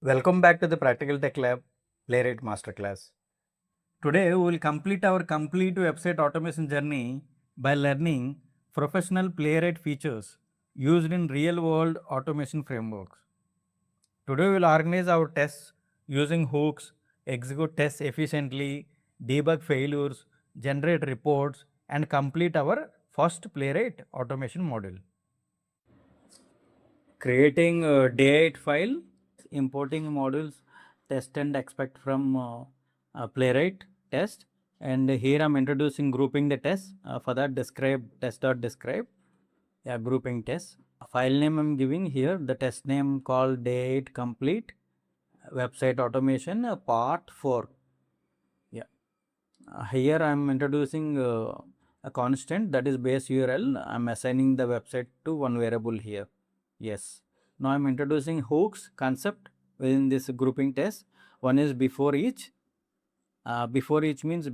Welcome back to the Practical Tech Lab Playwright Masterclass. Today we will complete our complete website automation journey by learning professional Playwright features used in real-world automation frameworks. Today we will organize our tests using hooks, execute tests efficiently, debug failures, generate reports, and complete our first Playwright automation module. Creating a day8 file, importing modules, test and expect from Playwright test. And here I'm introducing grouping the test. For that, describe test.describe, grouping test. File name I'm giving here, the test name called day8 complete website automation part 4. Here I'm introducing a constant, that is base URL. I'm assigning the website to one variable here. Yes. Now I'm introducing hooks concept within this grouping test. One is before each. Before each means